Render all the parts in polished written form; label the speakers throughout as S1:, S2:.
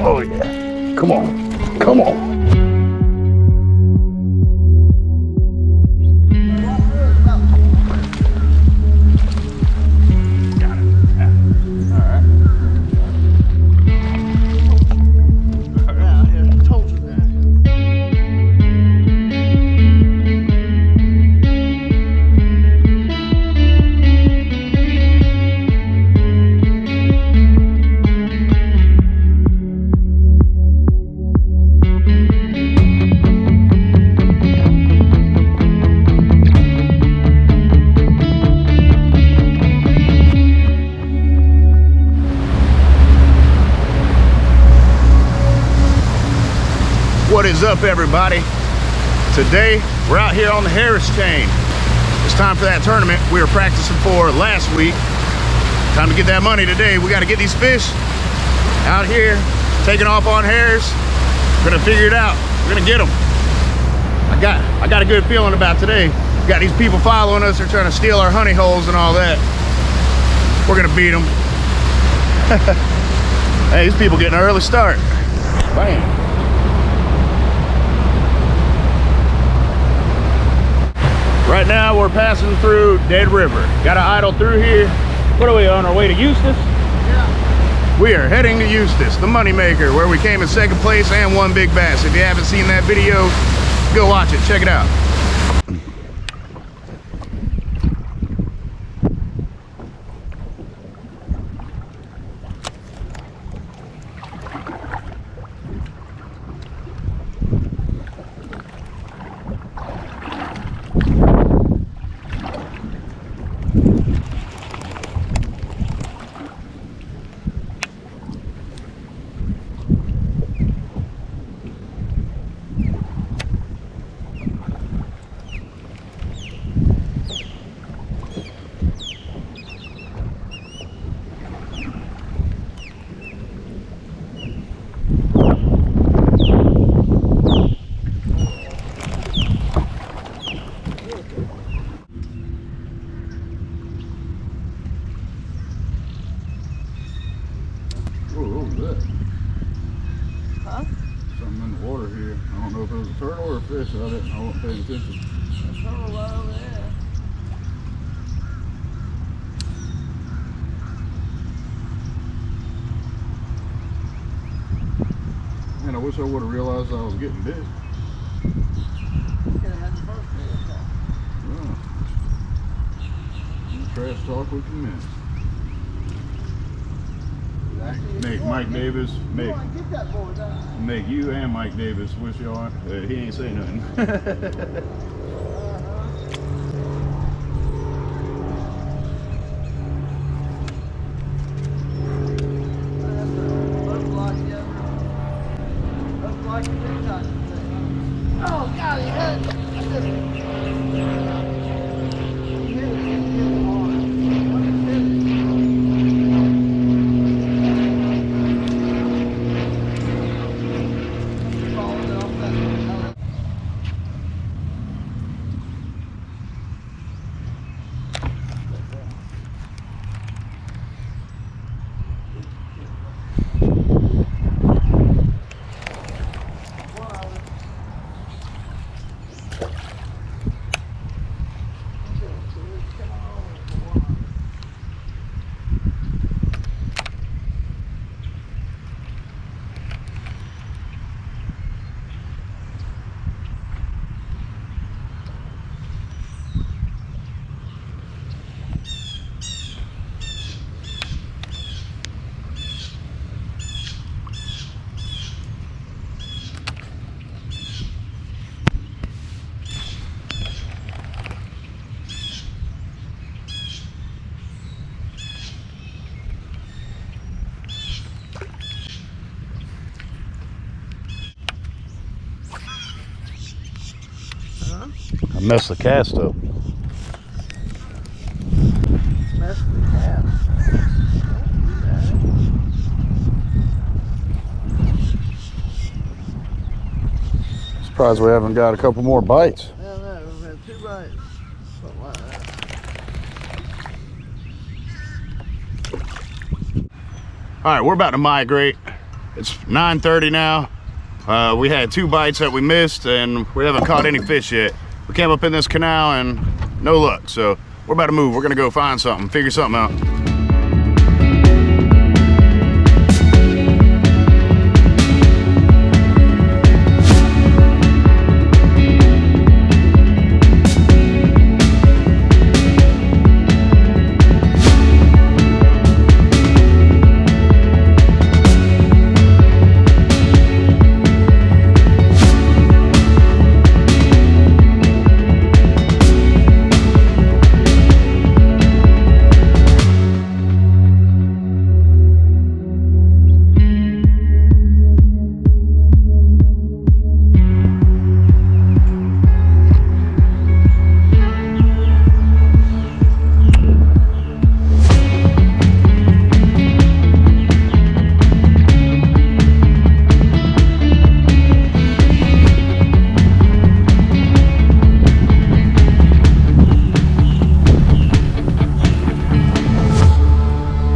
S1: Oh yeah. Come on. Come on. What is up, everybody? Today we're out here on the Harris chain. It's time for that tournament we were practicing for last week. Time to get that money today. We got to get these fish out here, taking off on Harris. We're gonna figure it out. We're gonna get them. I got a good feeling about today. We got these people following us. They're trying to steal our honey holes and all that. We're gonna beat them. Hey, these people getting an early start. Bam. Right now we're passing through Dead River. Got to idle through here. What are we, on our way to Eustis? Yeah. We are heading to Eustis, the moneymaker, where we came in second place and won big bass. If you haven't seen that video, go watch it. Check it out.
S2: Huh?
S1: Something in the water here. I don't know if it was a turtle or a fish. I wasn't paying attention.
S2: A turtle right over there.
S1: Man, I wish I would have realized I was getting bit.
S2: You could have had the first fish.
S1: Yeah. Trash talk with you, man. Make
S2: You
S1: Mike Davis,
S2: want to get that boy down.
S1: make you and Mike Davis wish y'all. He ain't say nothing.
S2: Oh God, he had
S1: I messed the cast up.
S2: messed the cast.
S1: Surprised we haven't got a couple more bites.
S2: Yeah, no, we've had 2 bites. Something like that.
S1: All right, we're about to migrate. It's 9:30 now. We had 2 bites that we missed, and we haven't caught any fish yet. We came up in this canal and no luck, so we're about to move. We're gonna go find something, figure something out.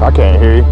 S1: I can't hear you.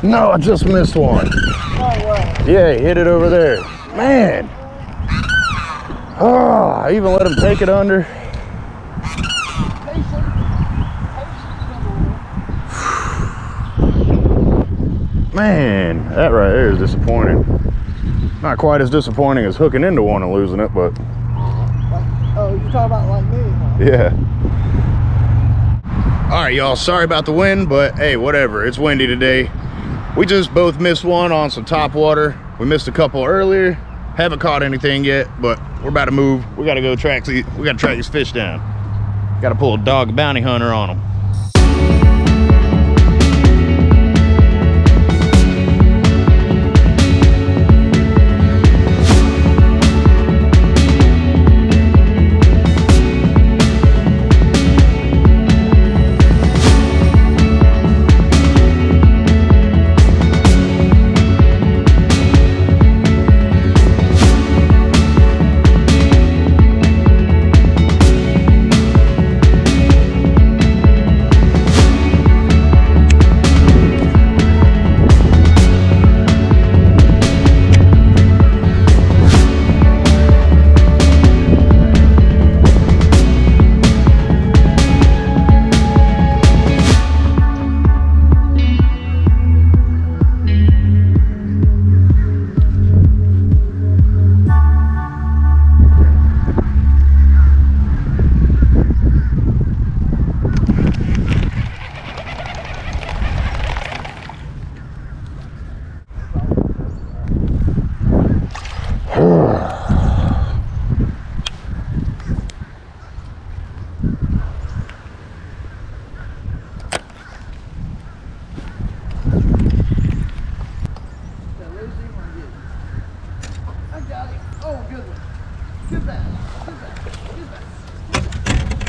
S1: No, I just missed one. Yeah, he hit it over there. Man. Oh, I even let him take it under. Man, that right there is disappointing. Not quite as disappointing as hooking into one and losing it, but.
S2: Oh, you talking about like me, huh?
S1: Yeah. All right, y'all, sorry about the wind, but hey, whatever. It's windy today. We just both missed one on some top water. We missed a couple earlier. Haven't caught anything yet, but we're about to move. We gotta go track these fish down. Gotta pull a dog bounty hunter on them.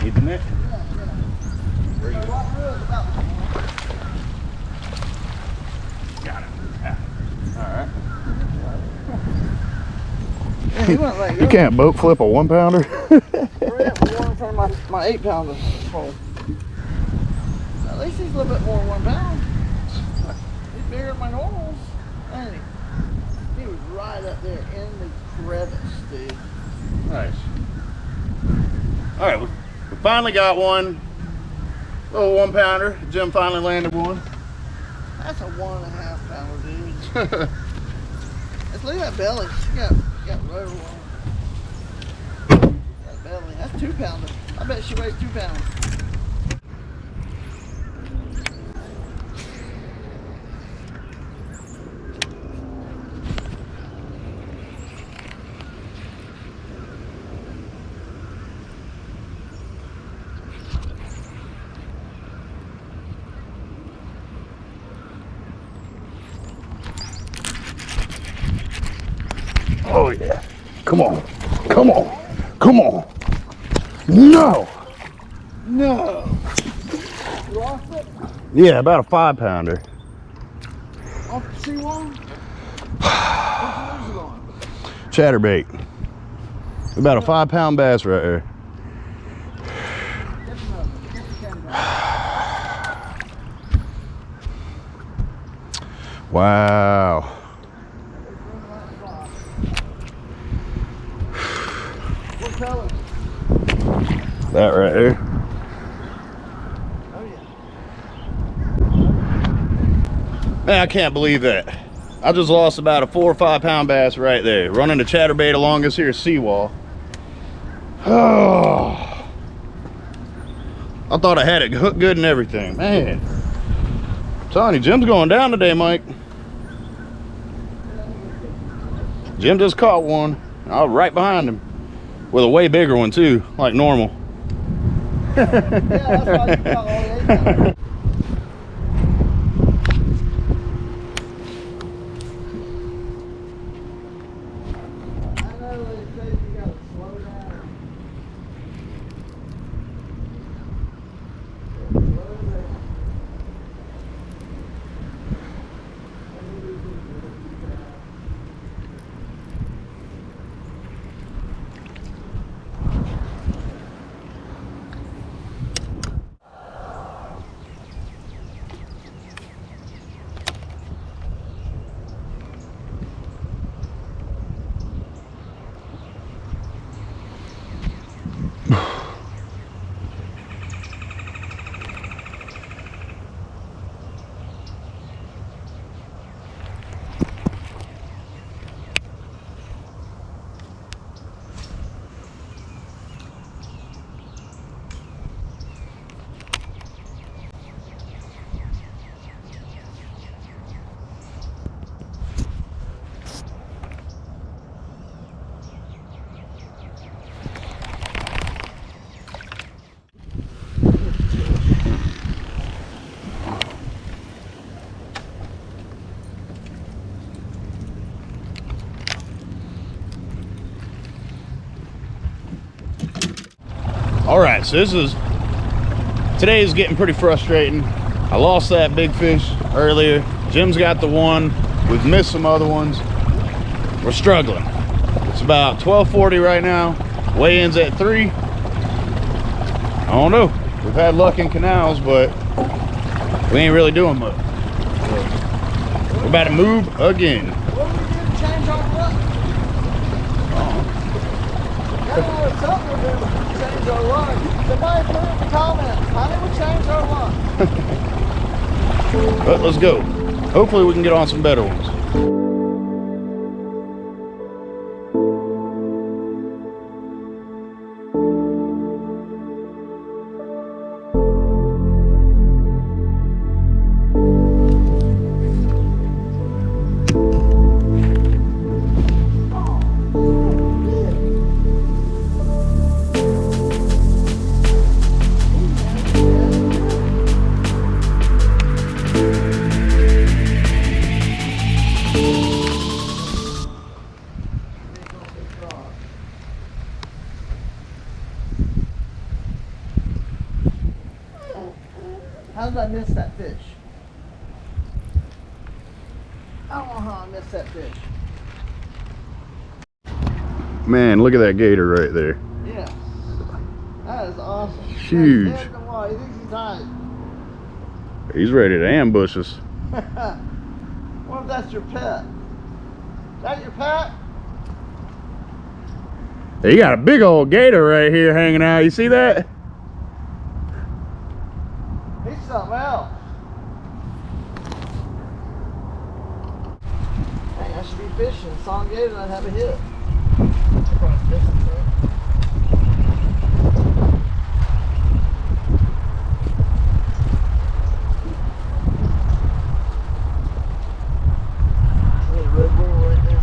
S1: Isn't it? Where you? Got it. Yeah. All right.
S2: Yeah, he went like
S1: You can't boat flip a 1 pounder.
S2: one from my 8 pounder pole. At least he's a little bit more than 1 pound. bigger than my normals. Man, he was right up there in the crevice, dude.
S1: Nice. All right, we finally got one. Little 1 pounder. Jim finally landed one.
S2: That's a 1.5 pounder, dude. Let's leave that belly. She got rotor on. That belly. That's 2 pounder. I bet she weighs 2 pounds.
S1: Oh yeah. Come on. Come on. Come on. No.
S2: No. You lost it?
S1: Yeah, about a 5 pounder.
S2: Off the seawall? What'd you lose it on?
S1: Chatterbait. About a 5 pound bass right there.
S2: Get another. Get the camera.
S1: Wow.
S2: What color?
S1: That right there.
S2: Oh yeah.
S1: Man, I can't believe that. I just lost about a 4 or 5 pound bass right there, running a chatterbait along this here seawall. Oh, I thought I had it hooked good and everything. Man, I'm telling you, Jim's going down today, Mike. Jim just caught one. I was right behind him with a way bigger one too, like normal.
S2: Yeah, that's why you got all the 8 I know they say you gotta slow down. Slow down.
S1: All right, so today is getting pretty frustrating. I lost that big fish earlier. Jim's got the one. We've missed some other ones. We're struggling. It's about 12:40 right now. Weigh-in's at 3. I don't know. We've had luck in canals, but we ain't really doing much. We're about to move again.
S2: What do we do to change our luck? Y'all know what's up with them to change our luck. Somebody put in the comments, how do we change our luck?
S1: But let's go. Hopefully we can get on some better ones.
S2: How did I miss that fish? I don't know how I missed that fish.
S1: Man, look at that gator right there.
S2: Yeah. That is awesome.
S1: Huge.
S2: He thinks he's hot.
S1: He's ready to ambush us.
S2: What if that's your pet? Is that your pet?
S1: You got a big old gator right here hanging out. You see that?
S2: He's something else. Hey, I should be fishing. Saw a gator and I'd have a hit. I'm probably fishing, bro. Red Bull right now.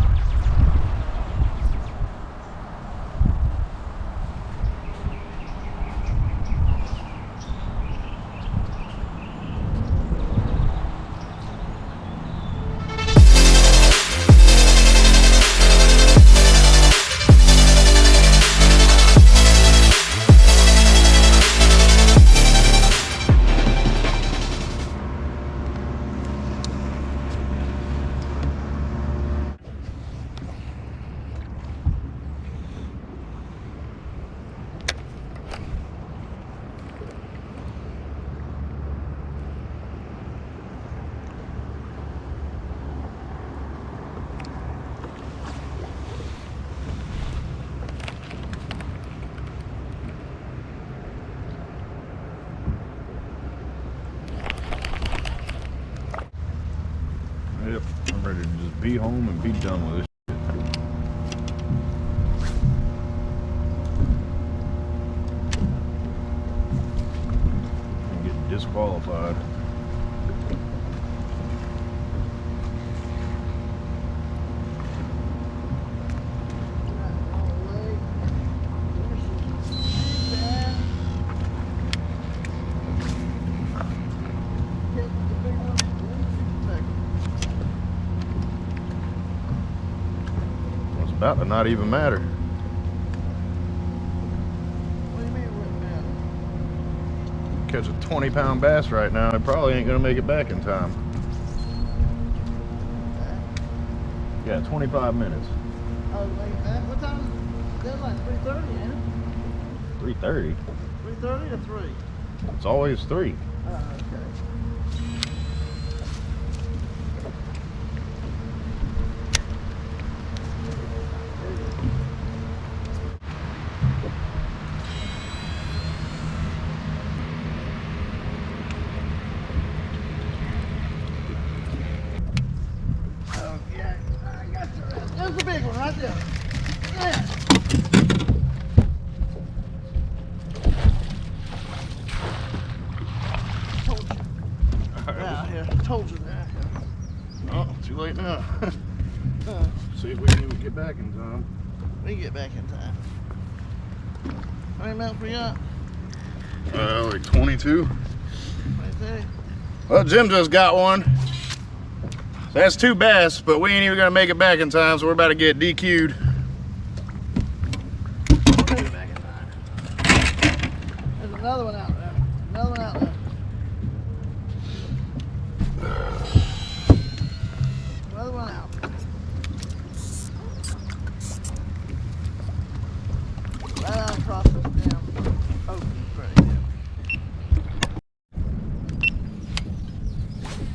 S1: Yep, I'm ready to just be home and be done with this. And get disqualified. Well, it's about to not even matter.
S2: What do you mean it wouldn't matter?
S1: Catch a 20-pound bass right now, it probably ain't gonna make it back in time. Yeah, 25 minutes.
S2: Oh, like that? What time is the deadline? 3:30, ain't it?
S1: 3:30.
S2: 3:30 or 3?
S1: It's always 3.
S2: Oh, okay. Oh, yeah. I got you. There's the big one right there. Yeah. Told you. Yeah, here. Told you that.
S1: Oh, too late now. See if we can even get back in time.
S2: We can get back in time. How many minutes we got?
S1: Like 22.
S2: 23.
S1: Well, Jim just got one. That's 2 bass, but we ain't even gonna make it back in time, so we're about to get DQ'd.
S2: We'll make it back in time. There's another one out there. Another one out there. Another one out. Right out across this damn open right here.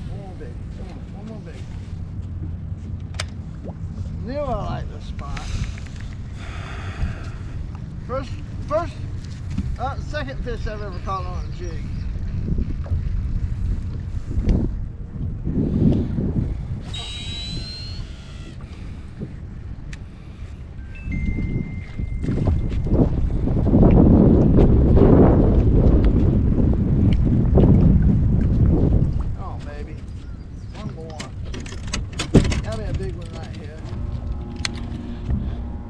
S2: One more big. Come on, one more big. Knew I like this spot. Second fish I've ever caught on a jig. Oh, baby. One more. That'll be a big one right here.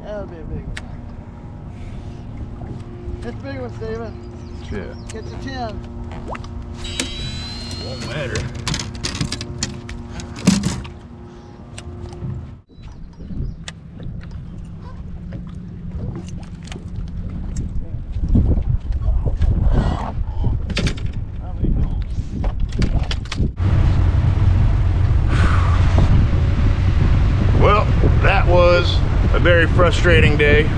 S2: That'll be a big one. It's a big one, Steven.
S1: Yeah.
S2: Get your 10.
S1: Won't matter. Well, that was a very frustrating day.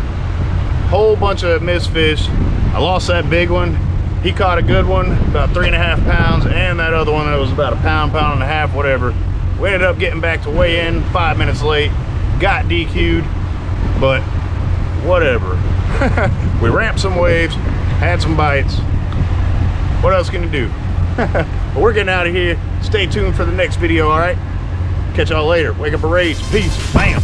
S1: Whole bunch of missed fish. I lost that big one. He caught a good one, about 3.5 pounds, and that other one that was about a pound, pound and a half, whatever. We ended up getting back to weigh in 5 minutes late, got DQ'd, but whatever. We ramped some waves, had some bites. What else can you do? But we're getting out of here. Stay tuned for the next video, all right? Catch y'all later. Wake up a race. Peace. Bam.